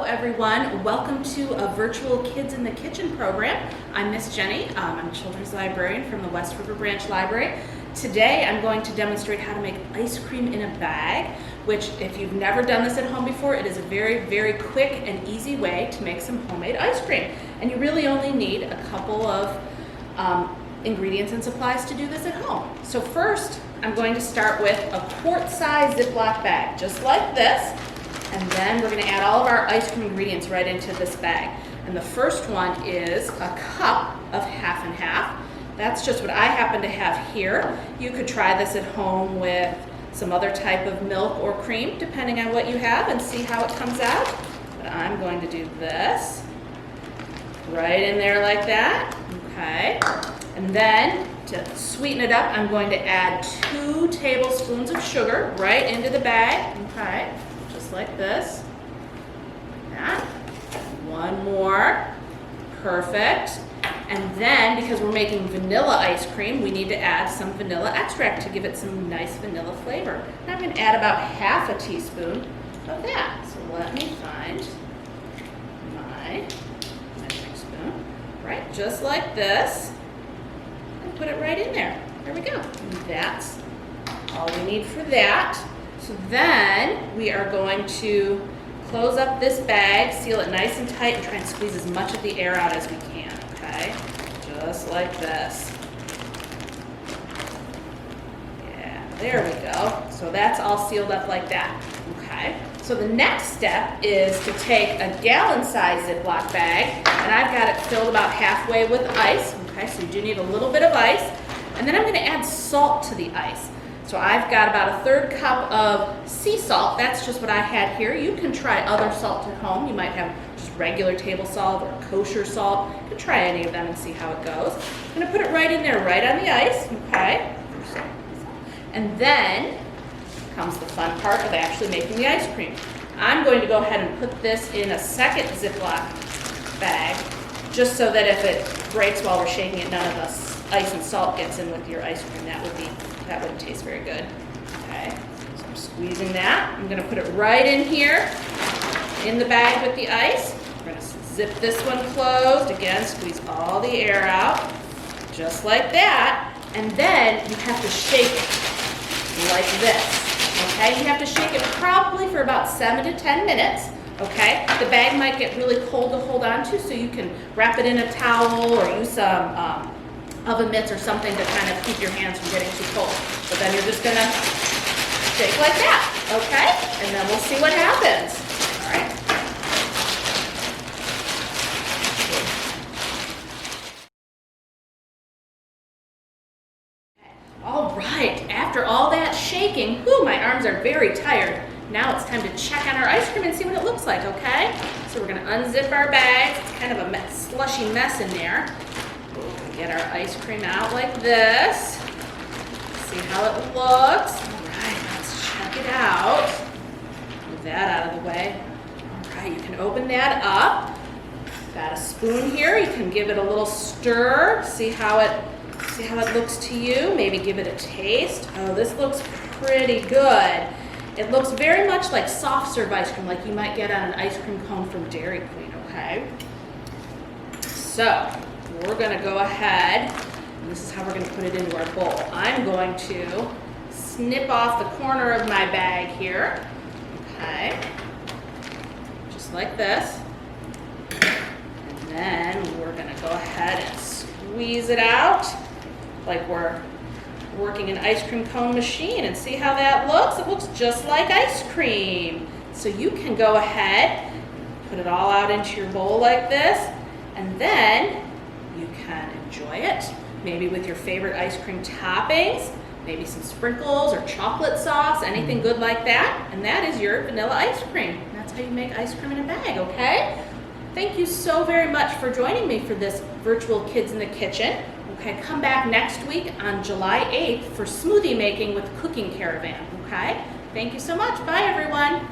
everyone. Welcome to a virtual Kids in the Kitchen program. I'm Miss Jenny. I'm a children's librarian from the West River Branch Library. Today I'm going to demonstrate how to make ice cream in a bag, which if you've never done this at home before, it is a very quick and easy way to make some homemade ice cream. And you really only need a couple of ingredients and supplies to do this at home. So first, I'm going to start with a quart-size Ziploc bag, just like this. And then we're going to add all of our ice cream ingredients right into this bag. And the first one is a cup of half and half. That's just what I happen to have here. You could try this at home with some other type of milk or cream, depending on what you have, and see how it comes out. But I'm going to do this right in there like that. Okay. And then to sweeten it up, I'm going to add 2 tablespoons of sugar right into the bag. Okay. Just like this, like that. One more, perfect. And then, because we're making vanilla ice cream, we need to add some vanilla extract to give it some nice vanilla flavor. And I'm going to add about half a teaspoon of that. So let me find my measuring spoon, right, just like this, and put it right in there. There we go. And that's all we need for that. So then we are going to close up this bag, seal it nice and tight, and try and squeeze as much of the air out as we can, okay? Just like this. Yeah, there we go. So that's all sealed up like that, okay? So the next step is to take a gallon-sized Ziploc bag, and I've got it filled about halfway with ice, okay? So you do need a little bit of ice. And then I'm gonna add salt to the ice. So I've got about a 1/3 cup of sea salt. That's just what I had here. You can try other salt at home. You might have just regular table salt or kosher salt. You can try any of them and see how it goes. I'm gonna put it right in there, right on the ice, okay? And then comes the fun part of actually making the ice cream. I'm going to go ahead and put this in a second Ziploc bag, just so that if it breaks while we're shaking it, none of the ice and salt gets in with your ice cream. That wouldn't taste very good. Okay, so I'm squeezing that. I'm gonna put it right in here, in the bag with the ice. We're gonna zip this one closed. Again, squeeze all the air out, just like that. And then you have to shake it like this, okay? You have to shake it probably for about 7 to 10 minutes, okay? The bag might get really cold to hold on to, so you can wrap it in a towel or use some oven mitts or something to kind of keep your hands from getting too cold. But then you're just gonna shake like that, okay? And then we'll see what happens, all right? All right, after all that shaking, whew, my arms are very tired. Now it's time to check on our ice cream and see what it looks like, okay? So we're gonna unzip our bag. It's kind of a slushy mess in there. Get our ice cream out like this. See how it looks. All right, let's check it out. Move that out of the way. All right, you can open that up. Got a spoon here. You can give it a little stir. See how it looks to you. Maybe give it a taste. Oh, this looks pretty good. It looks very much like soft serve ice cream, like you might get on an ice cream cone from Dairy Queen, okay? So we're gonna go ahead, and this is how we're gonna put it into our bowl. I'm going to snip off the corner of my bag here, okay? Just like this. And then we're gonna go ahead and squeeze it out like we're working an ice cream cone machine, and see how that looks? It looks just like ice cream. So you can go ahead, put it all out into your bowl like this, and then you can enjoy it, maybe with your favorite ice cream toppings, maybe some sprinkles or chocolate sauce, anything good like that. And that is your vanilla ice cream. And that's how you make ice cream in a bag, okay? Thank you so very much for joining me for this virtual Kids in the Kitchen. Okay, come back next week on July 8th for smoothie making with Cooking Caravan, okay? Thank you so much. Bye, everyone.